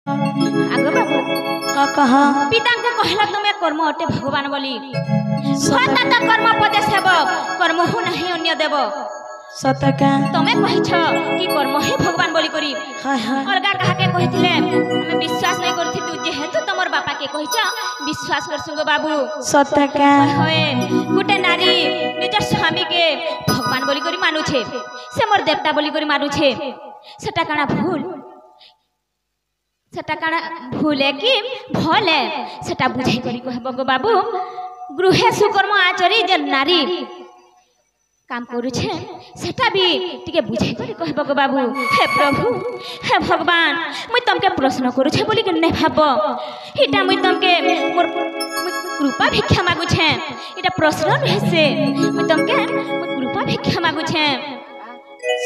आगो बाबू का कहा पिता को कहला तुमे कर्म अटे भगवान बोली स्वतः कर्म पदे सेवक कर्म हु नहीं अन्य देव सतका तमे कहिछ कि कर्म ही भगवान बोली करी हाय हाय अलगा कहा के कहिथिले हमें विश्वास नहीं करथि तू जेहेतु तमर बापा के कहिछ विश्वास करसुगो बाबू सतका होए गुटे नारी निजर स्वामी के भगवान बोली करी मानु छे से मोर देवता बोली करी मानु छे सेटा काना भूल है कि भल है सेटा बुझाई करी कहबो गो बाबू गृहे सुकर्म आचरी जे नारी काम करू छे सेटा भी टिके बुझाई करी कहबो गो बाबू हे प्रभु हे भगवान मुई तमके प्रश्न करू छे बोली के नै भाबो इटा मुई तमके मोर कृपा भिक्षा मागु छे इटा प्रश्न रहे से मुई तमके कृपा भिक्षा मागु छे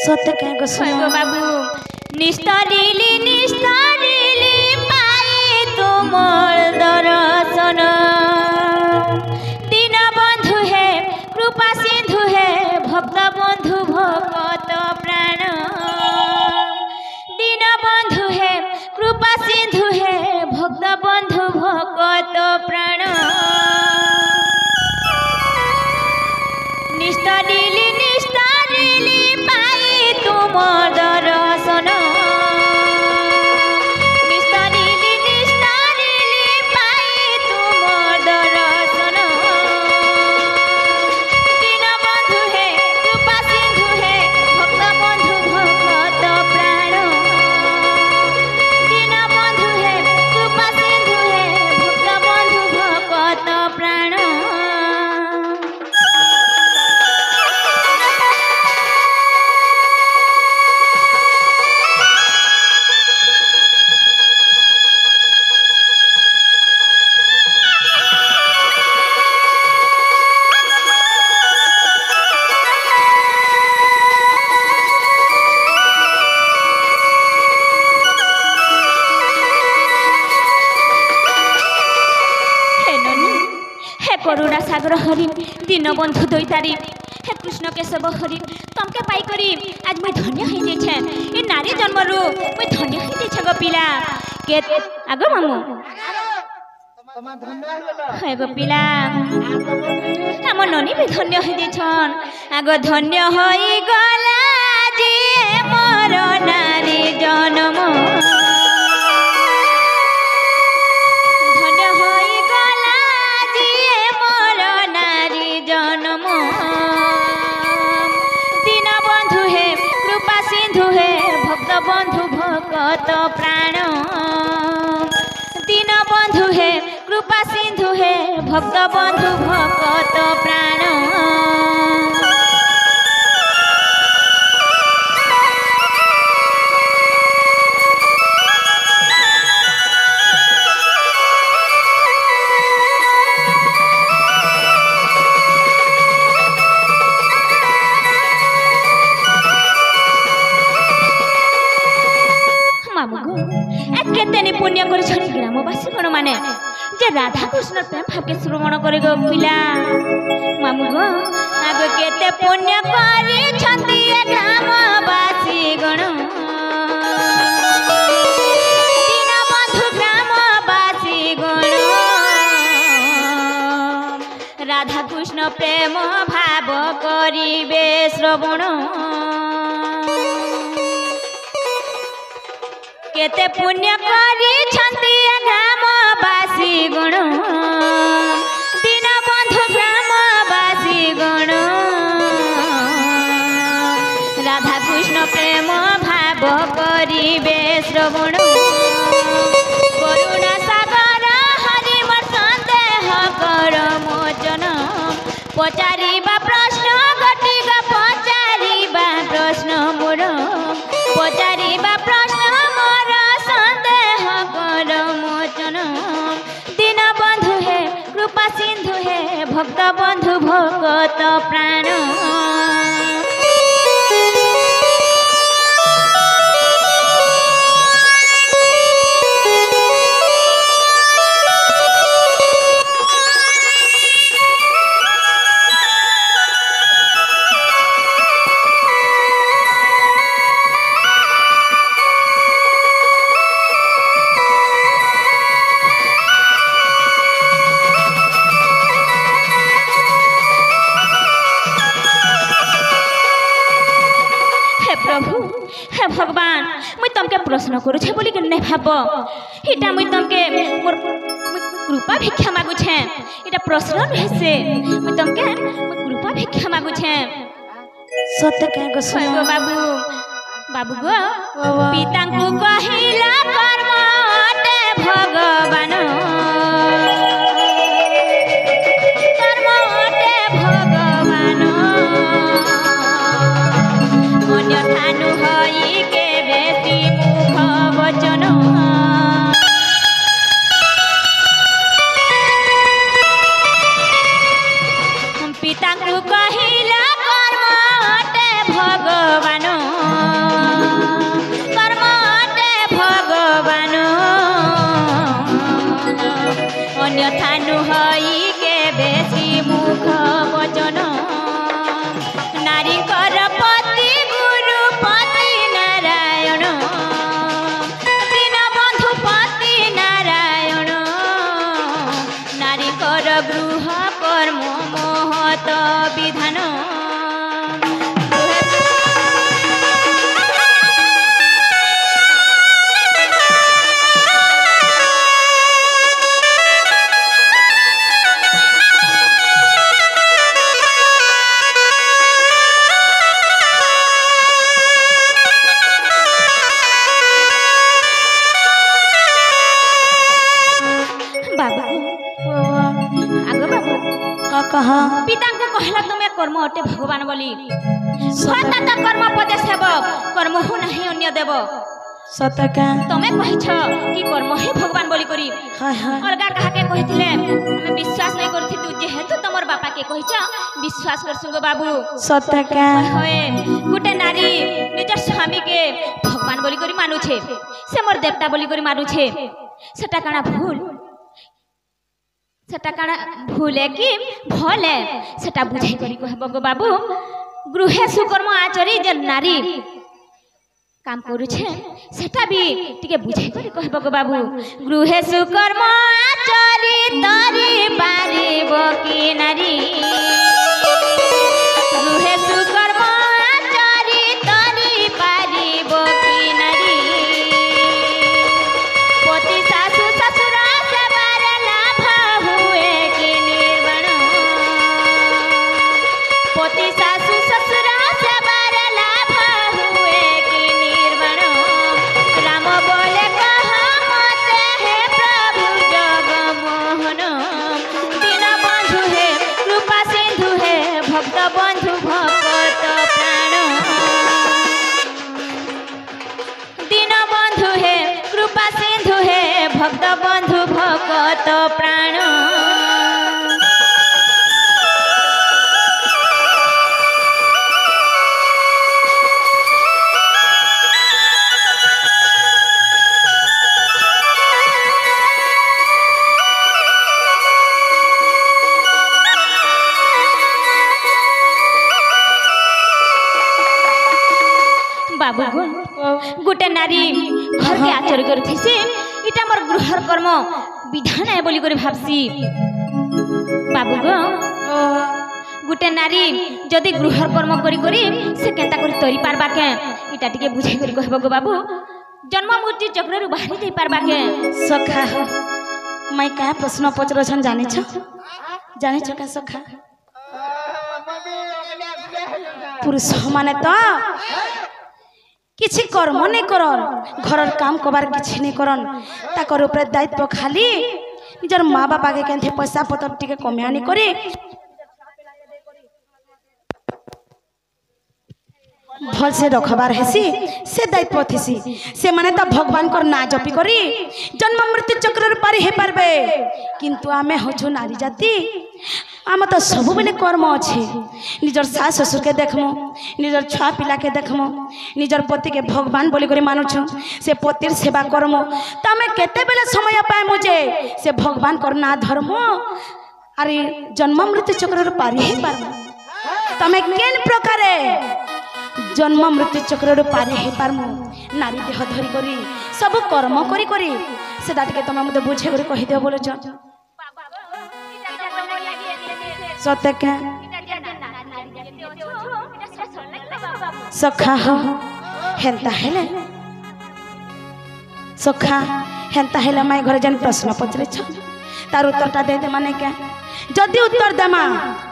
सतका गो गो बाबू निष्ठा लीली पाई तुमर दर्शन दीन बंधु है कृपा सिंधु है भक्त बंधु भगत प्राण दीन बंधु है कृपा सिंधु है भक्त बंधु भगत प्राण निष्ठा लीली पाई तुमर दर्शन करुणा सागर हरि दीन बंधु दैतारी हे कृष्ण केशव हरि तमके पाई करी आज मैं धन्य हो जाइछे ए नारी जन्मरु मैं धन्य हो जाइछे गो पिला के आगो मामू हे गो पिला हम ननी भी धन्य हो जाइछन आगो धन्य होई गला जे मोर नारी जन्म बंधु भगत प्राण दीन बंधु है कृपा सिंधु है भक्त बंधु भगत प्राण केतेनी पुण्य कर ग्रामवासी गण माने जे राधा कृष्ण प्रेम भाव के श्रवण करे गो पिला मामू गो आगो केते पुण्य करी छंती ग्रामवासी गण दीन बंधु ग्रामवासी गण राधा कृष्ण प्रेम भाव करिबे श्रवण केते पुण्य करी छंती ग्रामवासी गण दीन बंधु ग्रामवासी गण राधा कृष्ण प्रेम भाव करिबे श्रवण करुणा सागर हरि मोर संदेह कर मोचन पचारिबा प्रश्न घटिक पचारिबा प्रश्न मोर पचारिबा प्रश्न कृपा सिंधु है भक्त बंधु भगत प्राण प्रश्न करुछे बोली के नहीं भाब इटा मुई तुमके मोर कृपा भिक्षा मागुछे इटा प्रश्न नुहे से मुई तुमके कृपा भिक्षा मागुछे सत्य कह गो गो बाबू बाबू गो पिता को कहिला कर्म अटे भगवान कर्म अटे भगवान अन्यथा नुहई के बेसी मुख वचन पिता को कहिला कर्म अटे भगवान कर्म अटे भगवान अन्यथा नुहई के बेसी मुख वचन नारी कर पति गुरु पति नारायण दीनबंधु पति नारायण नारी कर गृह कर्म महत विधान कहा पिता को कहला तुमे कर्म अटे भगवान बोली स्वतः कर्म पदे सेव कर्म हु नहीं अन्य देव सत्य का तमे कहिछ कि कर्म ही भगवान बोली करी हाय हाय अलगा कहा के कहिथिले हमें विश्वास नहीं करथि तू जेहेतु तमर बापा के कहिछ विश्वास करसु गो बाबू सत्य का होए गुटे नारी निजर स्वामी के भगवान बोली करी मानुछे से मोर देवता बोली करी मानुछे सेटा काना भूल सेटा काना भूले कि भले सेटा बुझाई करी कहबो गो बाबू गृहे सुकर्म आचरी जे नारी काम करुछे सेटा भी टिके बुझाई करी कहबो गो बाबू गृहे सुकर्म आचरी तरी पारिबो कि नारी गृहे सुकर्म आचरी तरी पारिबो कि नारी पति सासु ससुर सेवार लाभ हुए कि निर्वाण पति सासु ससुर सेवार लाभ हुए कि निर्वाण राम बोले कहा मते हे प्रभु जगमोहन दीनबंधु हे कृपा सिंधु हे भक्त बंधु भक्त प्राण दीनबंधु हे कृपा सिंधु हे भक्त बंधु भक्त प्राण बाबू गोटे नारी घर के आचर करथि से इटा मोर गृहर कर्म विधान है बोली करी भाबसी बाबू गो गोटे नारी जदि गृहर कर्म करी करी से केंता करी तरी पारबा के इटा टिके बुझाई करी कहबो गो बाबू जन्म मृत्यु चक्र रु बाहरी दे पारबा के सखा मैं क्या प्रश्न पचर छन जानि छ का सखा पुरुष माने तो किसी कर्म नहीं करन घर काम कबार किसी नहीं करन ताकर ऊपर दायित्व खाली निजर माँ बापा के केंथे पैसा पतर टिके कमिया नहीं करे भल से रखबार हेसी से दायित्व थीसी से माने तो भगवान को ना जपी करी जन्म मृत्यु चक्र पारी हे पारबे किंतु आमे होछु नारी जाति आम तो सब बेले कर्म अच्छे निजर सास ससुर के देखमु निजर छुआ पिला के देखमु निजर पति के भगवान बोली करी मानुछु से पतिर सेवा करमु तो आमे केते बेले समय पाए मुझे से भगवान कर ना धर्म अरे जन्म मृत्यु चक्र पारी हे पारबे तमे केन प्रकारे जन्म मृत्यु चक्र पारी हे पारमु नारी देह धरी करी सब कर्म करी करी से दाटिके तमे मते बुझे करी कहि दियो बोले छ सत्य के सखा हो हेंता हेले सखा हेन्ता हेला माई घर जेन प्रश्न पचरे छ तार उत्तरटा दे दे माने क्या जदि उत्तर देमा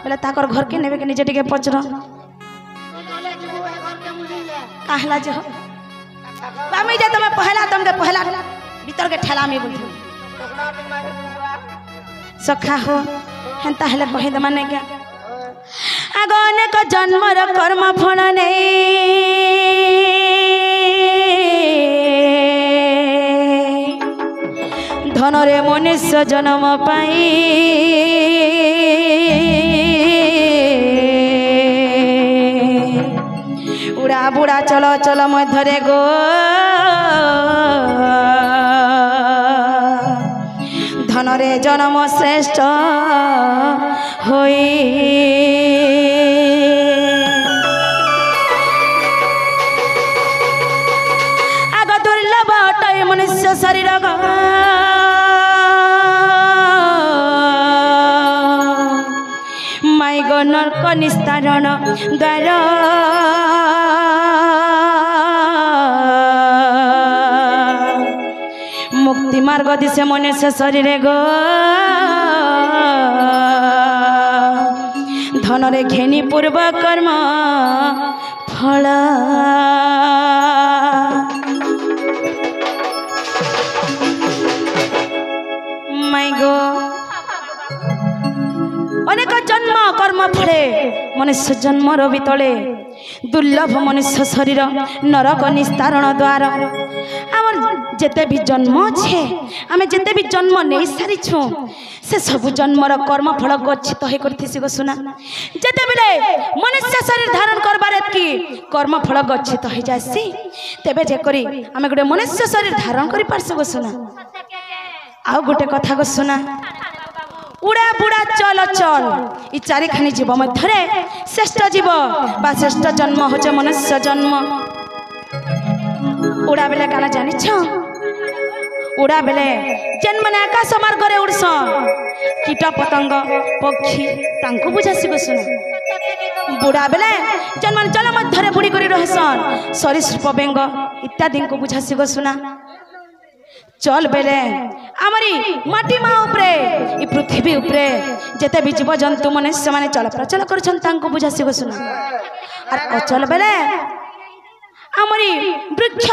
बोले ताकर घर के नेबे के निजे टिके पचर कहला जे बामी जे तमे पहला भीतर के ठेला में बोल सखा हो हेन्ता हेले कहि दे माने क्या आग अनेक जन्मर कर्म फल धनरे मनुष्य जन्म पाई उड़ा बुड़ा चलो चलो मध्यरे गो धनरे जन्म श्रेष्ठ होई आग दुर्लभ अटय मनुष्य शरीर माई गो नरक निस्तारण द्वार मुक्ति मार्ग दिशे मनुष्य शरीर गो धनरे घेनी पूर्व कर्म फल माई गो अनेक जन्म कर्म फले मनुष्य जन्म रवि तले दुर्लभ मनुष्य शरीर नरक निस्तारण द्वार आमर जेते भी जन्म छे आमे जेते भी जन्म नहीं सारी छु से सब जन्मर कर्म फल गच्छित होई करथिसी गो सुना जेते बेले मनुष्य शरीर धारण करबार की कर्म फल गच्छित होई जासी तेबे जे करी आमे गोटे मनुष्य शरीर धारण करि पारसु गो सुना आउ गोटे कथा गो सुना उड़ा बुड़ा चल चल ई चारिखानी जीव मध्य श्रेष्ठ जीव बा श्रेष्ठ जन्म होचे मनुष्य जन्म उड़ा बेले काना जानी छ उड़ा बेले जेन माने आकाश मार्ग रे उड़सन कीट पतंग पक्षी तांको बुझासी गो सुन बुड़ा बेले जेन माने जल मध्य रे बुड़ी करी रहसन सरीसृप बेंग इत्यादि को बुझासी गो सुना चल बेले आमरी माटी मा उपरे ई पृथ्वी उपरे जेते भी जीव जंतु मनुष्य माने चल प्रचल करछन तांको बुझासी गो सुना और अचल बेले आमरी वृक्ष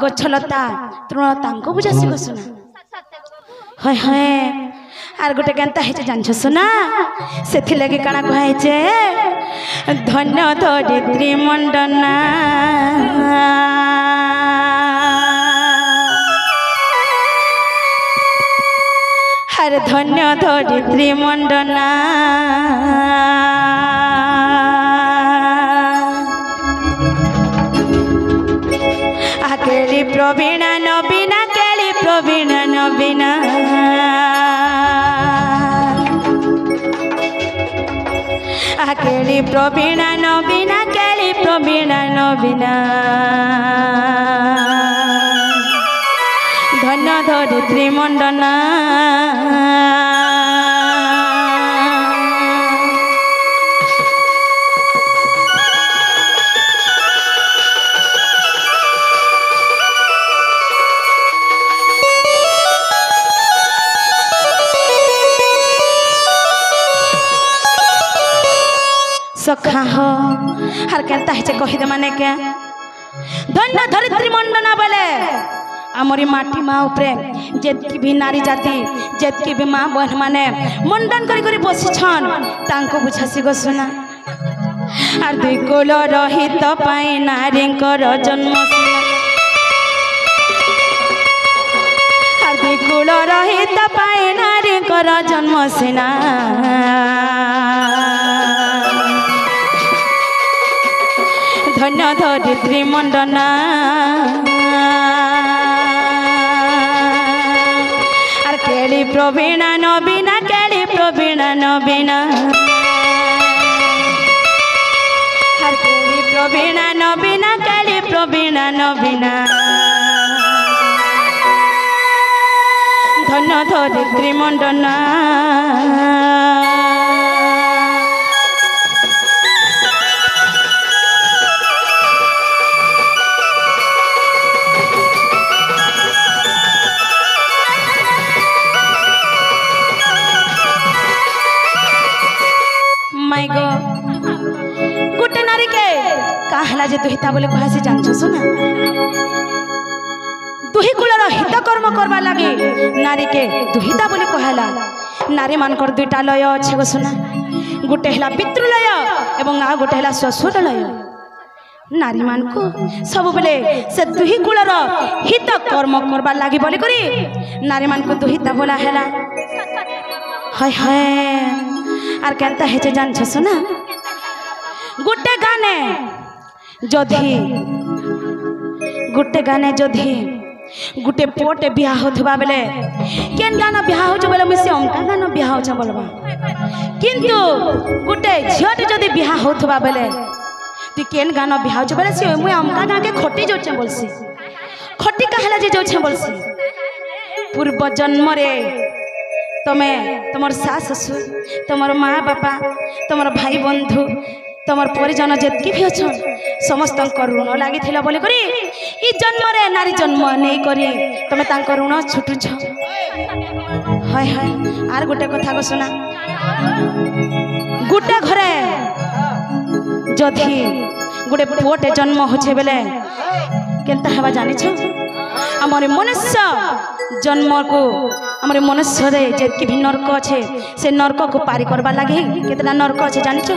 गछलता तृण तांको बुझासी गो सुना हाय हाय आर गोटे केनता हेचे जानछ सुना सेथि लागि काना कहैचे धन्य धरित्री मंडना हर धन्य धरित्री मंडना केली प्रवीणा नवीना केली प्रवीणा नवीना केली प्रवीणा नवीना केली प्रवीणा नवीना धन्य धरित्री मंडना सखा हो हर केनता हेचे कहि दे माने के धन्य धरित्री मंडना बेले आमरी माटी माँ उपरे जेतकी भी नारी जाति जेतकी भी माँ बहन माने मंडन करी करी बसी छन तांको बुझासी गो सुना आर दुई कुल रहित पाई नारींकर जन्म आर दुई कुल रहित पाई नारींकर जन्म सिना धन्य धरित्री मंडना आर केली प्रवीणा नवीना केली प्रवीणा नवीना आर केली प्रवीणा नवीना केली प्रवीणा नवीना धन्य धरित्री मंडना जे दुहिता बोले कहा से जानछ सुना दुही कुलर हित कर्म करवा लगे नारी के दुहिता बोले कहला नारी मानकर दुईटा लय अच्छे गो सुना गोटे है पितृलय एवं आ गोटे है श्वशुर लय नारी मान को सब बेले से दुही कुलर हित कर्म करवा लगी बोली करी नारी मान को दुहिता बोला है हाय हाय आर केनता है जे जानछ सुना गोटे गाने जदि गोटे पोटे बियाह होथबा बेले केन गाना बियाह हो बेले मिसे अंका गाना बियाह हो बोलबा किंतु गोटे झियोटे जदि बियाह होथबा बेले तु केन गाना बियाह हो बेले से मुई अंका गा के खटी जोचे बोलसी खटी कहला जे जोचे बोलसी पूर्व जन्म रे तमे तमर सास ससुर तमर माँ बापा तमर भाई बंधु तमर परिजन जितकी भी अच्छा समस्त ऋण लगी बोली करी ई जन्म रे नारी जन्म नहीं करी तमे तांको ऋण छुटुछ हाय हाय आर गोटे कथा को सुना गोटे घरे जदि गोटे पुओटे जन्म होछे बेले केनता हेबा जानिछ हमर मनुष्य जन्म को हमर मनुष्य रे जितकी भी नरक अच्छे से नरक को पारी करवा लगे केतना नरक अच्छे जानिछ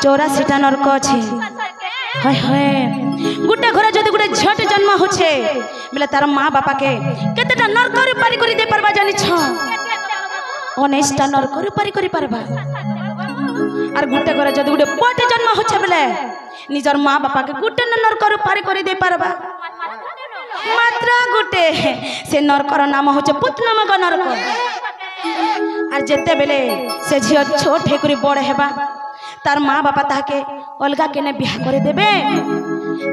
84टा नरक अच्छे हाय हाय गोटे घर जदि गोटे झट जन्म होछे बेले तार माँ बापा के केतेटा नरक रे पारी करि दे परबा जानिछ 19टा नरक रे पारी करि परबा आर गोटे घर जदि गोटे पुओटे जन्म होछे बेले निजर माँ बापा के गोटे नरक रे पारी करि दे परबा मात्र गोटे से नरकर नाम होचे पुतनामक नरक आर जेते बेले से झियो छोट हेकुरी बड़ हेबा तार माँ बापा ताके अलगा केने बियाह करे देबे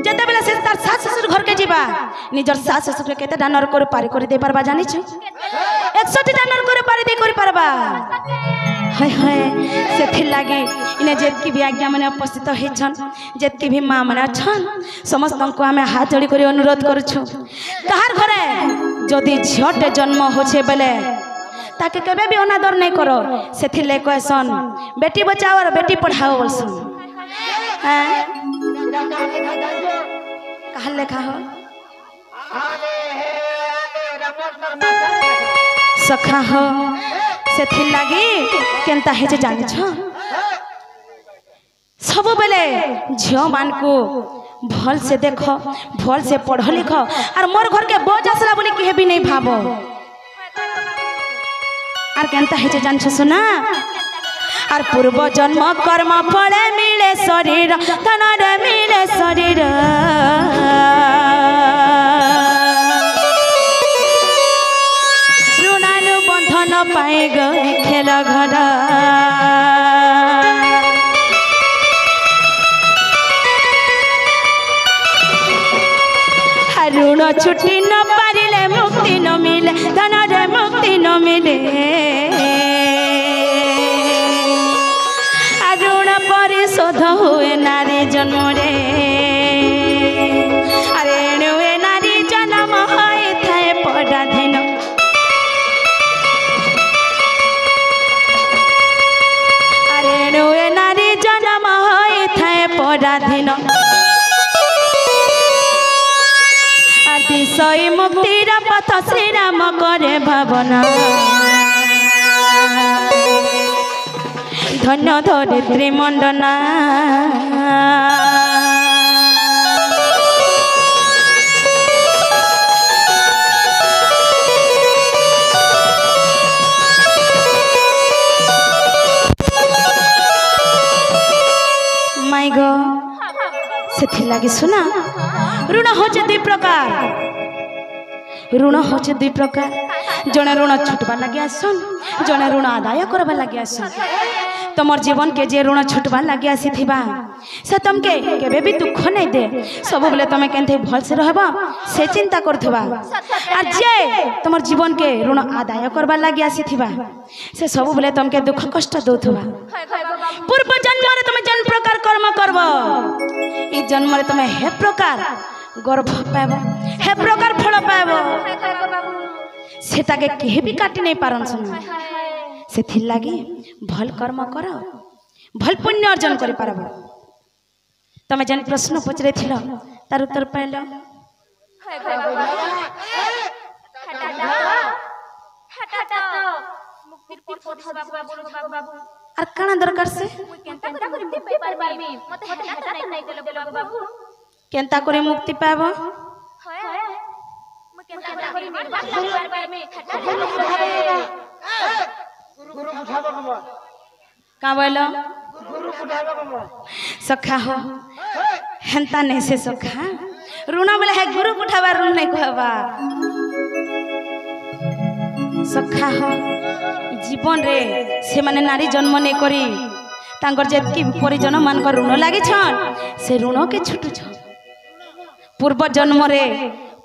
जेते बेले से तार सास ससुर घर के जीवा निजर सास ससुर के केते नरक रे पारी करे दे परबा जानि छ 61टा नरक रे पारी दे करि परबा हाय हाय से लगे इने जेतकी भी आज्ञा मैंने उपस्थित होइछन जेतकी भी माँ मैंने अच्छन समस्त को आम हाथ जोड़ी कर अनुरोध करुछु कहार घरे जदि झियोटे जन्म होछे बेले ताके केबे भी अनादर नहीं करो से ले कहसन बेटी बचाओ और बेटी पढ़ाओ बोलसन कहा लेखा हो सखा हो से लगे केनता है जे जानि छ सब बेले झियो मान को भल से देख भल से पढ़ लिख और मोर घर के बोझ आसला बोली कहे भी नहीं भाबो और केनता है जे जानि छ सुना और पूर्व जन्म कर्म फले मिले शरीर धन रे मिले शरीर ऋणानु बंधन पाए गए खेल घर ऋण छुट्टी न पारिले मुक्ति न मिले धन रे मुक्ति न मिले ऋण परिशोध हुए नारी जन्म रे अरे नुए नारी जन्म होए थाए पराधीन अरे नुए नारी जन्म होए थाए पराधीन अतिशय मुक्तिर पथ श्री राम करे भावना धन्य धरित्री मंडना माय गो से लगी सुना ऋण होचे दुई प्रकार ऋण होचे दुई प्रकार जने ऋण छुटवा लगे आसन जने ऋण आदाय करवा लगे आसन तुमर जीवन के जे ऋण छुटवा लगे आसी थिबा से तुमके केबे भी दुख नहीं दे सब बेले तुम केनथे भल से रहबा से चिंता करथबा और जे तुमर जीवन के ऋण आदाय करवा लगे आसी थिबा से सब बेले तुमके दुख कष्ट दोथबा पूर्व जन्म रे तुम जन प्रकार कर्म करबो ई जन्म रे तुम हे प्रकार गर्भ पाबो हे प्रकार फल पाबो सेटा के केहे भी काटी नहीं पारन सुन से लगी भल कर्म कर भल पुण्य अर्जन कर पारब तमे जन प्रश्न पचरे थिलो तार उत्तर पाइलो আর কানা দরকার সে কেনতা করে মুক্তি পাব का बोलो सखा हो हेंता नहीं से सखा ऋण बोले है गुरु उठावा ऋण नहीं कहबा सखा हो जीवन रे से माने नारी जन्म नहीं करी तांकर जेतकी परिजन मान ऋण लागी छन से ऋण के छुटू छ पूर्व जन्म रे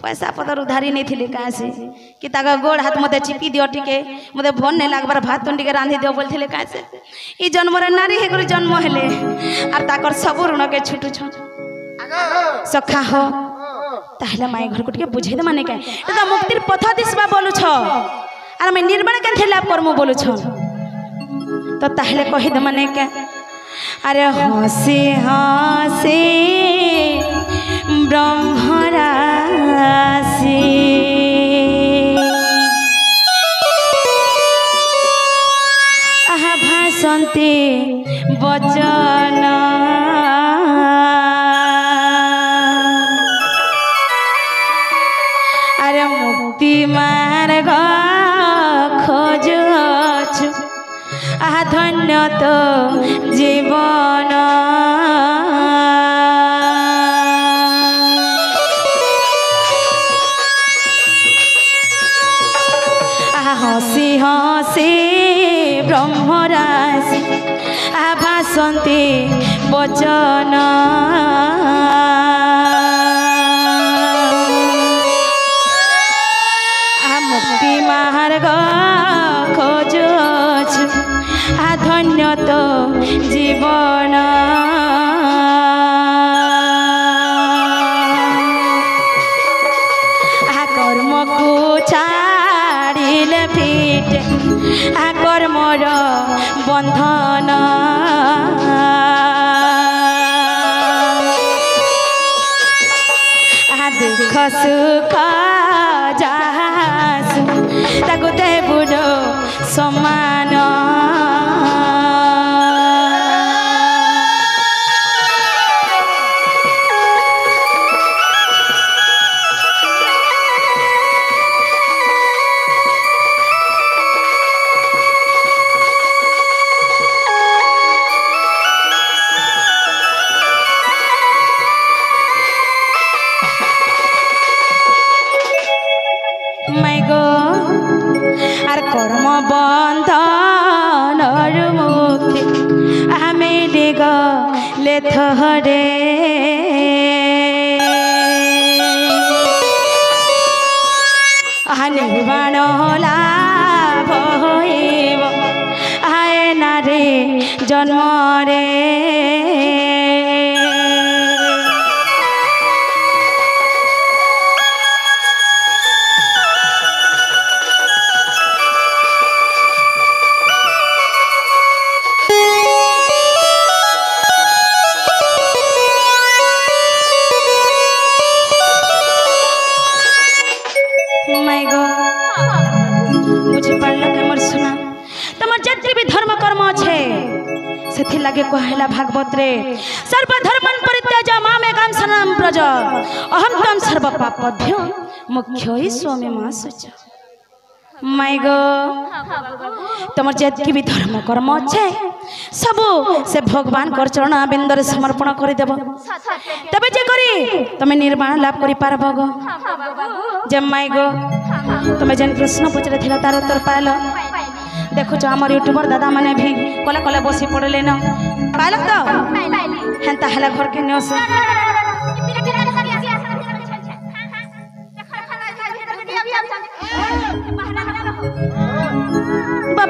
पैसा पतर उधारी नहीं थी कहाँ से कि ताका गोड़ हाथ मते चिपी दियो टिके मते भन नहीं लागबार भात तुंडी के रांधी दियो बोलथिले कहाँ से ई जन्म रे नारी हे गुरु जन्म हेले आर ताकर सब ऋण के छुटू छ सखा हो ताहले माई घर को टिके बुझे दे माने के त मुक्तिर पथ दिसबा बोलु छ आर मैं निर्माण के लाभ करमु बोलु छ तो ताहले कहि दे माने के अरे हंसी हंसी ब्रह्मराशि आहा भाषन्ते वचन अरे मुक्ति मार्ग खोजुछु आहा धन्य तो जीवन हसी हसी ब्रह्मराशि आभासन्ते वचन मुक्ति मार्ग खोजुछु धन्य तो जीवन कर्म को छाड़िले फिट कर्मर बंधन दुख सुख जासु ताकु दे बुढ़ो समान कर्म बंधन मुक्ति आमे गले थरे निर्वाण लाभ होइब आए नारे जन्म रे लगे कहला भागवत रे सर्वधर्मन परित्याज्य मामेकं शरणं व्रज अहं त्वं सर्व पापेभ्यो मोक्षयि स्वमेव शुच माई गो तुम जितकी भी धर्म कर्म अच्छे सब से भगवान कर चरण बिंदर समर्पण करदेव तबे जे करी तुम निर्माण लाभ करि पारबो गो जे माई गो तुम जेन प्रश्न पचरे थिला तार उत्तर पाइल देखुच आमर यूट्यूबर दादा माने भी कले कले बसी पड़े न पाइल तो हेन्ता हला घर के नस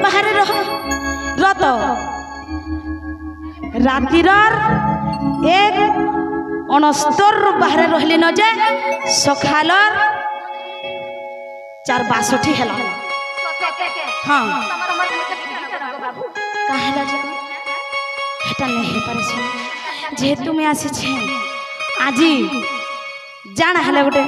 बाहर रह रत रातिर एक 69 बाहर रहली न जे सखालर 462 हैला हाँ कहला जे हेटा नहीं पारे सुन जेहेतु मैं आसी छे आजी जाना हले गोटे